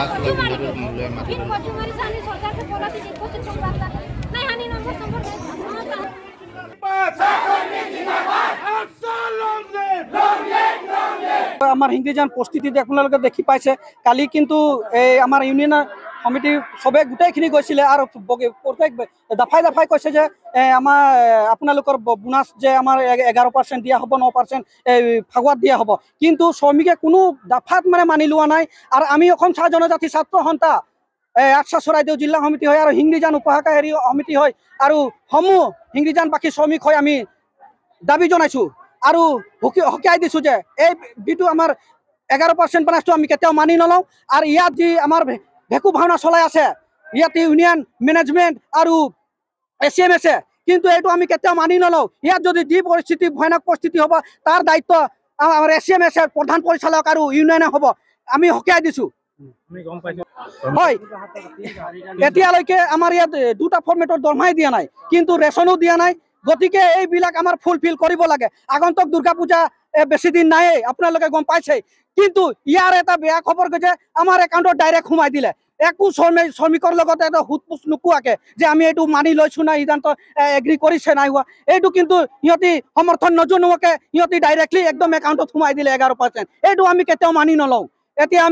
আমার ইংরেজান প্রস্তুতি আপোনালোকে দেখি পাইছে কালি কিন্তু এই আমার ইউনিয়ন কমিটি সবে গোটেইখিনি গৈছিলে আর প্রত্যেক দফাই দফাই কৈছে যে আমার আপোনালোকৰ বোনাস যে আমাৰ 11% দিয়া হব 9% ফাগুৱাত দিয়া হব কিন্তু শ্ৰমিকে কোনো দফাত মানে মানি লোৱা নাই আৰ আমি অসম চাহ জনজাতি ছাত্ৰ সন্থা আটছা চৰাইদেউ জিলা সমিতি হয় আৰ হিংৰিজান উপশাখা হেৰি সমিতি হয় আৰ সমূহ হিংৰিজানবাসী শ্রমিক হয় আমি দাবী জনাইছো আর হকিয়াই দিছো যে এই যিটো আমার 11% বোনাসটো আমি কেতিয়াও মানি নলওঁ আর ইয়াত যি আমার ভেকু ভাওনা চলাই আছে ইয়াত ইউনিয়ন ম্যানেজমেন্ট আর SCMS কিন্তু এইটো আমি কেতিয়াও মানি নলওঁ ইয়াত যদি যি পৰিস্থিতি ভয়ানক পৰিস্থিতি হ'ব তাৰ দায়িত্ব আমাৰ SCMS প্ৰধান পৰিচালক আৰু ইউনিয়নে হ'ব আমি হকিয়াই দিছো হয় এতিয়ালৈকে আমাৰ ইয়াত দুটা ফৰ্মেটৰ দৰমহাই দিয়া নাই কিন্তু ৰেচনো দিয়া নাই গতিকে এইবিলাক আমাৰ ফুলফিল কৰিব লাগে আগন্তুক দুৰ্গা পূজা বেছি দিন নাই আপোনালোকে গম পাইছে কিন্তু ইয়াৰ এটা বেয়া খবৰ যে আমাৰ একাউণ্টত ডাইৰেক্ট সোমাই দিলে একো শ্ৰমিকৰ লগত এটা হুটপুচ নোকোৱাকে যে আমি এইটো মানি লৈছো না সিদ্ধান্ত এগ্ৰি কৰিছে নাই হোৱা এইটো কিন্তু সিহঁতি সমৰ্থন নজনোৱাকে সিহঁতি ডাইৰেক্টলি একদম একাউণ্টত সোমাই দিলে 11% এইটো আমি কেতিয়াও মানি নলওঁ এতিয়া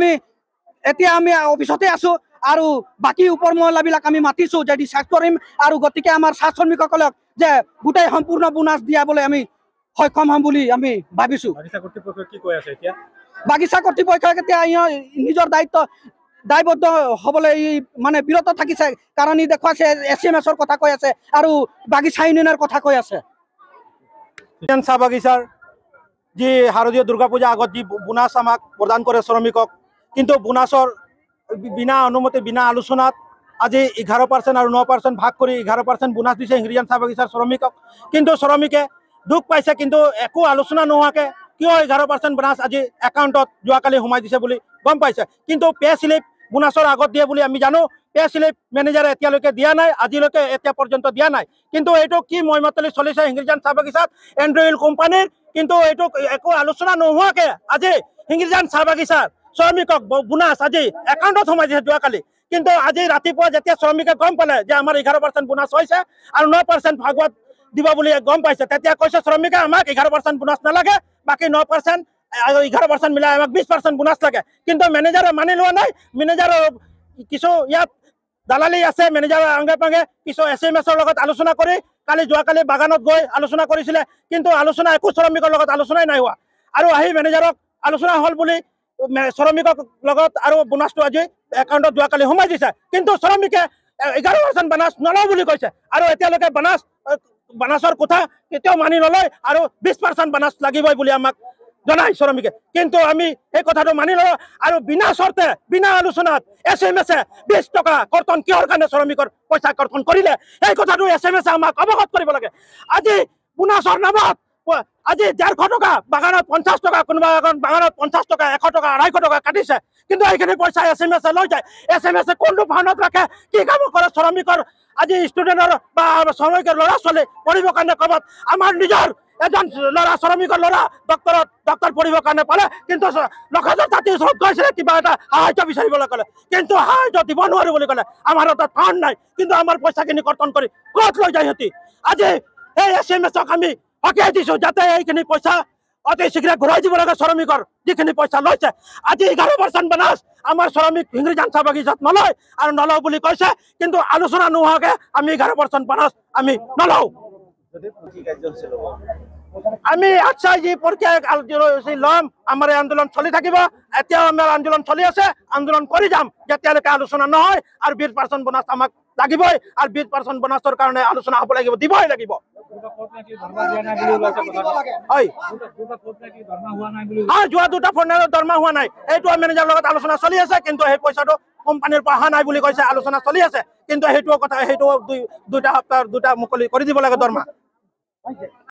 আমি অফিসতে আছো আৰু বাকি ওপৰ মহলাবিলাক আমি মাতিছো যে ডিসাইড কৰিম আৰু গতিকে আমাৰ চাহ শ্ৰমিকসকলক যে গোটেই সম্পূৰ্ণ বোনাছ দিয়াবলৈ আমি সক্ষম হ'ম বুলি আমি ভাবিছো বাগিচা কৰ্তৃপক্ষক এতিয়া নিজৰ দায়বদ্ধ হবলৈ মানে বিৰত থাকিছে কাৰণ ই দেখুৱাইছে SCMSৰ কথা কৈ আছে আৰু বাগিচা ইউনিয়নৰ কথা কৈ আছে চাহ বাগিচাৰ যি শাৰদীয় দুৰ্গা পূজা আগত যি বোনাছ আমাক প্ৰদান কৰে শ্ৰমিকক কিন্তু বোনাছৰ বিনা অনুমতি বিনা আলোচনাত আজি 11% আৰু 9% ভাগ কৰি 11% বোনাছ দিছে হিংৰিজান চাহ বাগিচাৰ শ্ৰমিকক কিন্তু শ্ৰমিকে দুখ পাইছে কিন্তু একো আলোচনা নোহোৱাকে কিয় 11% বোনাছ আজি একাউণ্টত যোৱাকালি সোমাই দিছে বুলি গম পাইছে কিন্তু পে স্লিপ বোনাছৰ আগত দিয়ে বুলি আমি জানো পে স্লিপ মেনেজাৰে এতিয়ালৈকে দিয়া নাই আজিলৈকে এতিয়া পৰ্যন্ত দিয়া নাই কিন্তু এইটো কি মইমতলি চলিছে হিংৰিজান চাহ বাগিচাত এণ্ড্ৰইল কোম্পানীৰ কিন্তু এইটো একো আলোচনা নোহোৱাকে আজি হিংৰিজান চাহ বাগিচাৰ শ্ৰমিকক বোনাছ আজি একাউণ্টত সোমাই দিছে যোৱাকালি কিন্তু আজি ৰাতিপুৱা যেতিয়া শ্ৰমিকে গম পালে যে আমাৰ 11% বোনাছ হৈছে আৰু 9% ভাগৱত দিব বুলি গম পাইছে তেতিয়া কৈছে শ্ৰমিকে আমাক 11% বোনাছ নালাগে বাকি 9% 11% মিলাই আমাক 20% বোনাছ লাগে কিন্তু মেনেজাৰে মানি লোৱা নাই মেনেজাৰৰ কিছু ইয়াত দালালি আছে মেনেজাৰৰ আংগে পাংগে কিছু SCMSৰ লগত আলোচনা কৰি যোৱাকালি বাগানত গৈ আলোচনা কৰিছিলে কিন্তু আলোচনা একো শ্ৰমিকৰ লগত আলোচনাই নাই হোৱা আৰু আহি মেনেজাৰক আলোচনা হ'ল বুলি শ্ৰমিকৰ লগত আৰু বোনাছটো আজি একাউণ্টত যোৱাকালি সোমাই দিছে কিন্তু শ্ৰমিকে 11% বোনাছ নলওঁ বুলি কৈছে আৰু এতিয়ালৈকে বোনাছৰ কথা কেতিয়াও মানি নলয় আৰু 20% বোনাছ লাগিবই বুলি আমাক জনাই শ্ৰমিকে কিন্তু আমি এই কথাটো মানি লওঁ আৰু বিনা চৰ্তে বিনা আলোচনাত SCMS 20 টকা কৰ্তন কিহৰ কাৰণে শ্ৰমিকৰ পইচা কৰ্তন কৰিলে এই কথাটো SCMS আমাক অৱগত কৰিব লাগে আজি বোনাছৰ নামত আজি 150 টকা বাগানত 50 টকা কোনোবা বাগানত 50 টকা 100 টকা 250 টকা কাটিছে কিন্তু এইখিনি পইচা SCMS লৈ যায় SCMS কোনটো ভাওনাত ৰাখে কি কাম কৰে শ্ৰমিকৰ আজি ষ্টুডেণ্টৰ বা শ্ৰমিকৰ ল'ৰা ছোৱালী পঢ়িবৰ কাৰণে ক'ৰবাত আমাৰ নিজৰ এজন ল'ৰা শ্ৰমিকৰ ল'ৰা ডক্টৰ পঢ়িবৰ কাৰণে পালে কিন্তু লক্ষাধিক জাতিৰ ওচৰত গৈছিলে কিবা এটা সাহায্য বিচাৰিবলৈ ক'লে কিন্তু সাহায্য দিব নোৱাৰো বুলি ক'লে আমাৰ তাত ফাণ্ড নাই কিন্তু আমাৰ পইচাখিনি কৰ্তন কৰি ক'ত লৈ যায় সিহঁতি আজি এই SCMSক আমি হকিয়াই দিছো যাতে এইখিনি পইচা অতি শীঘ্ৰে ঘূৰাই দিব লাগে শ্ৰমিকৰ যিখিনি পইচা লৈছে আজি 11% বোনাছ আমাৰ শ্ৰমিক হিংৰিজান চাহ বাগিচাত নলয় আৰু নলওঁ বুলি কৈছে কিন্তু আলোচনা নোহোৱাকে আমি 11% বোনাছ আমি নলওঁ আমি আচ্ছা যি প্ৰক্ৰিয়া ল'ম আমাৰ আন্দোলন চলি থাকিব এতিয়াও আমাৰ আন্দোলন চলি আছে আন্দোলন কৰি যাম যেতিয়ালৈকে আলোচনা নহয় আৰু 20% বোনাছ আমাক লাগিবই আৰু 20% বোনাছৰ কাৰণে আলোচনা হ'ব লাগিব দিবই লাগিব যোৱা দুটা ফৰ্মেটত দৰমহা হোৱা নাই এইটো মেনেজাৰৰ লগত আলোচনা চলি আছে কিন্তু সেই পইচাটো কোম্পানীৰ পৰা অহা নাই বুলি কৈছে আলোচনা চলি আছে কিন্তু সেইটো কথা সেইটো দুটা সপ্তাহ দুটা মুকলি কৰি দিব লাগে দৰমহা